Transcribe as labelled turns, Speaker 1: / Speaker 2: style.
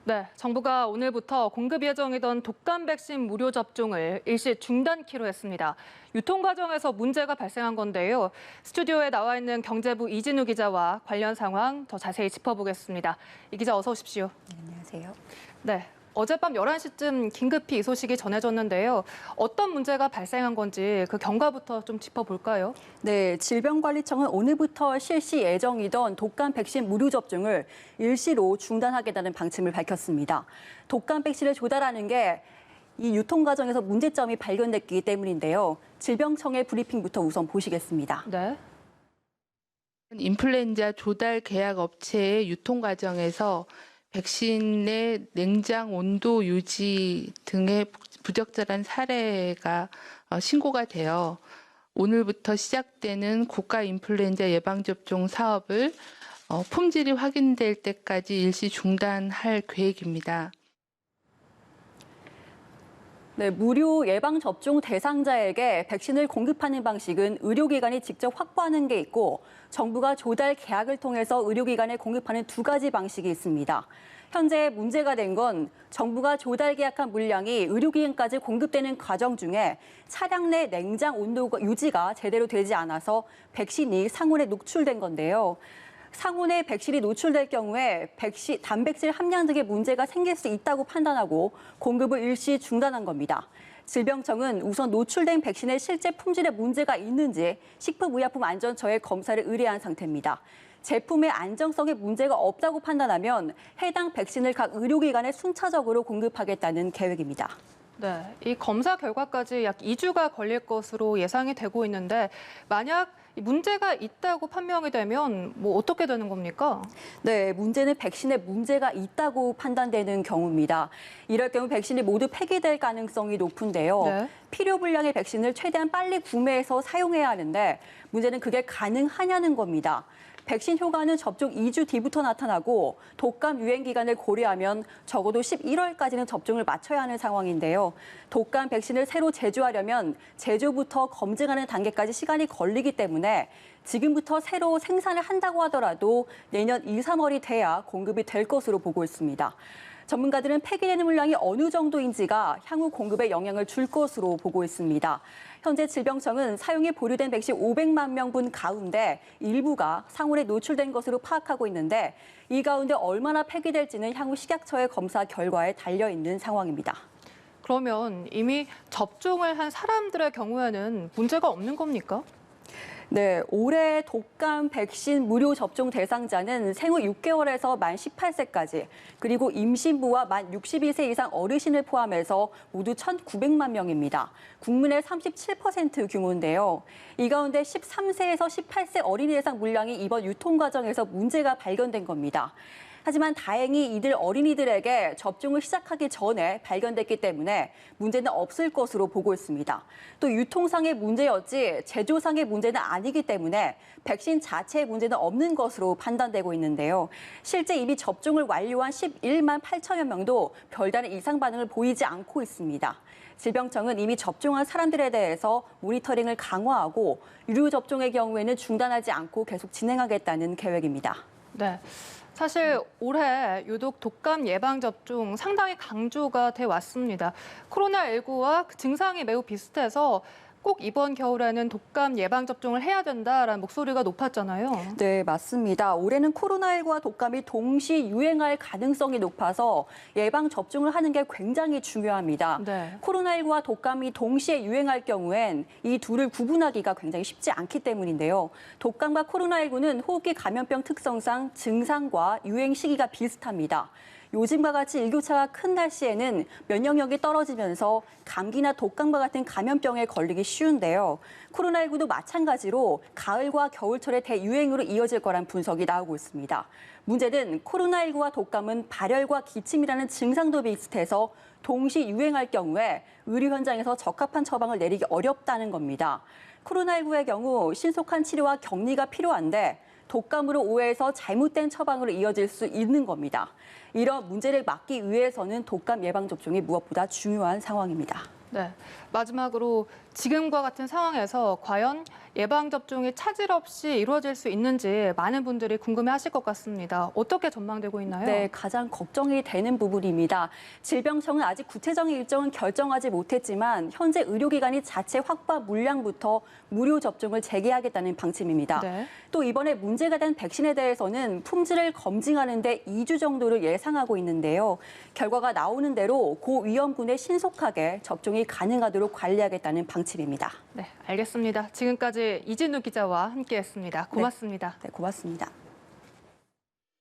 Speaker 1: 네, 정부가 오늘부터 공급 예정이던 독감 백신 무료 접종을 일시 중단키로 했습니다. 유통 과정에서 문제가 발생한 건데요. 스튜디오에 나와 있는 경제부 이진우 기자와 관련 상황 더 자세히 짚어보겠습니다. 이 기자 어서 오십시오.
Speaker 2: 네, 안녕하세요.
Speaker 1: 네, 어젯밤 11시쯤 긴급히 이 소식이 전해졌는데요. 어떤 문제가 발생한 건지 그 경과부터 좀 짚어볼까요?
Speaker 2: 네, 질병관리청은 오늘부터 실시 예정이던 독감 백신 무료 접종을 일시로 중단하겠다는 방침을 밝혔습니다. 독감 백신을 조달하는 게 이 유통 과정에서 문제점이 발견됐기 때문인데요. 질병청의 브리핑부터 우선 보시겠습니다.
Speaker 1: 네.
Speaker 3: 인플루엔자 조달 계약 업체의 유통 과정에서 백신의 냉장 온도 유지 등의 부적절한 사례가 신고가 되어 오늘부터 시작되는 국가 인플루엔자 예방접종 사업을 품질이 확인될 때까지 일시 중단할 계획입니다.
Speaker 2: 네, 무료 예방접종 대상자에게 백신을 공급하는 방식은 의료기관이 직접 확보하는 게 있고 정부가 조달 계약을 통해서 의료기관에 공급하는 두 가지 방식이 있습니다. 현재 문제가 된 건 정부가 조달 계약한 물량이 의료기관까지 공급되는 과정 중에 차량 내 냉장 온도 유지가 제대로 되지 않아서 백신이 상온에 노출된 건데요. 상온에 백신이 노출될 경우에 단백질 함량 등의 문제가 생길 수 있다고 판단하고 공급을 일시 중단한 겁니다. 질병청은 우선 노출된 백신의 실제 품질에 문제가 있는지 식품의약품안전처에 검사를 의뢰한 상태입니다. 제품의 안정성에 문제가 없다고 판단하면 해당 백신을 각 의료기관에 순차적으로 공급하겠다는 계획입니다.
Speaker 1: 네, 이 검사 결과까지 약 2주가 걸릴 것으로 예상이 되고 있는데 만약 문제가 있다고 판명이 되면 어떻게 되는 겁니까?
Speaker 2: 네, 문제는 백신에 문제가 있다고 판단되는 경우입니다. 이럴 경우 백신이 모두 폐기될 가능성이 높은데요.
Speaker 1: 네.
Speaker 2: 필요 분량의 백신을 최대한 빨리 구매해서 사용해야 하는데 문제는 그게 가능하냐는 겁니다. 백신 효과는 접종 2주 뒤부터 나타나고 독감 유행 기간을 고려하면 적어도 11월까지는 접종을 마쳐야 하는 상황인데요. 독감 백신을 새로 제조하려면 제조부터 검증하는 단계까지 시간이 걸리기 때문에 지금부터 새로 생산을 한다고 하더라도 내년 2, 3월이 돼야 공급이 될 것으로 보고 있습니다. 전문가들은 폐기되는 물량이 어느 정도인지가 향후 공급에 영향을 줄 것으로 보고 있습니다. 현재 질병청은 사용이 보류된 백신 500만 명분 가운데 일부가 상온에 노출된 것으로 파악하고 있는데 이 가운데 얼마나 폐기될지는 향후 식약처의 검사 결과에 달려 있는 상황입니다.
Speaker 1: 그러면 이미 접종을 한 사람들의 경우에는 문제가 없는 겁니까?
Speaker 2: 네, 올해 독감 백신 무료 접종 대상자는 생후 6개월에서 만 18세까지, 그리고 임신부와 만 62세 이상 어르신을 포함해서 모두 1,900만 명입니다. 국민의 37% 규모인데요. 이 가운데 13세에서 18세 어린이 대상 물량이 이번 유통 과정에서 문제가 발견된 겁니다. 하지만 다행히 이들 어린이들에게 접종을 시작하기 전에 발견됐기 때문에 문제는 없을 것으로 보고 있습니다. 또 유통상의 문제였지 제조상의 문제는 아니기 때문에 백신 자체의 문제는 없는 것으로 판단되고 있는데요. 실제 이미 접종을 완료한 11만 8천여 명도 별다른 이상 반응을 보이지 않고 있습니다. 질병청은 이미 접종한 사람들에 대해서 모니터링을 강화하고 유료 접종의 경우에는 중단하지 않고 계속 진행하겠다는 계획입니다.
Speaker 1: 네. 사실 올해 유독 독감 예방접종 상당히 강조가 돼 왔습니다. 코로나19와 증상이 매우 비슷해서 꼭 이번 겨울에는 독감 예방접종을 해야 된다라는 목소리가 높았잖아요.
Speaker 2: 네, 맞습니다. 올해는 코로나19와 독감이 동시 유행할 가능성이 높아서 예방접종을 하는 게 굉장히 중요합니다.
Speaker 1: 네.
Speaker 2: 코로나19와 독감이 동시에 유행할 경우엔 이 둘을 구분하기가 굉장히 쉽지 않기 때문인데요. 독감과 코로나19는 호흡기 감염병 특성상 증상과 유행 시기가 비슷합니다. 요즘과 같이 일교차가 큰 날씨에는 면역력이 떨어지면서 감기나 독감과 같은 감염병에 걸리기 쉬운데요. 코로나19도 마찬가지로 가을과 겨울철의 대유행으로 이어질 거란 분석이 나오고 있습니다. 문제는 코로나19와 독감은 발열과 기침이라는 증상도 비슷해서 동시 유행할 경우에 의료 현장에서 적합한 처방을 내리기 어렵다는 겁니다. 코로나19의 경우 신속한 치료와 격리가 필요한데 독감으로 오해해서 잘못된 처방으로 이어질 수 있는 겁니다. 이런 문제를 막기 위해서는 독감 예방접종이 무엇보다 중요한 상황입니다.
Speaker 1: 네. 마지막으로 지금과 같은 상황에서 과연 예방접종이 차질 없이 이루어질 수 있는지 많은 분들이 궁금해하실 것 같습니다. 어떻게 전망되고 있나요?
Speaker 2: 네, 가장 걱정이 되는 부분입니다. 질병청은 아직 구체적인 일정은 결정하지 못했지만 현재 의료기관이 자체 확보한 물량부터 무료 접종을 재개하겠다는 방침입니다.
Speaker 1: 네.
Speaker 2: 또 이번에 문제가 된 백신에 대해서는 품질을 검증하는 데 2주 정도를 예상하고 있는데요. 결과가 나오는 대로 고위험군에 신속하게 접종이 가능하도록 관리하겠다는 방침입니다.
Speaker 1: 네, 알겠습니다. 지금까지 이진우 기자와 함께했습니다. 고맙습니다.
Speaker 2: 네, 고맙습니다.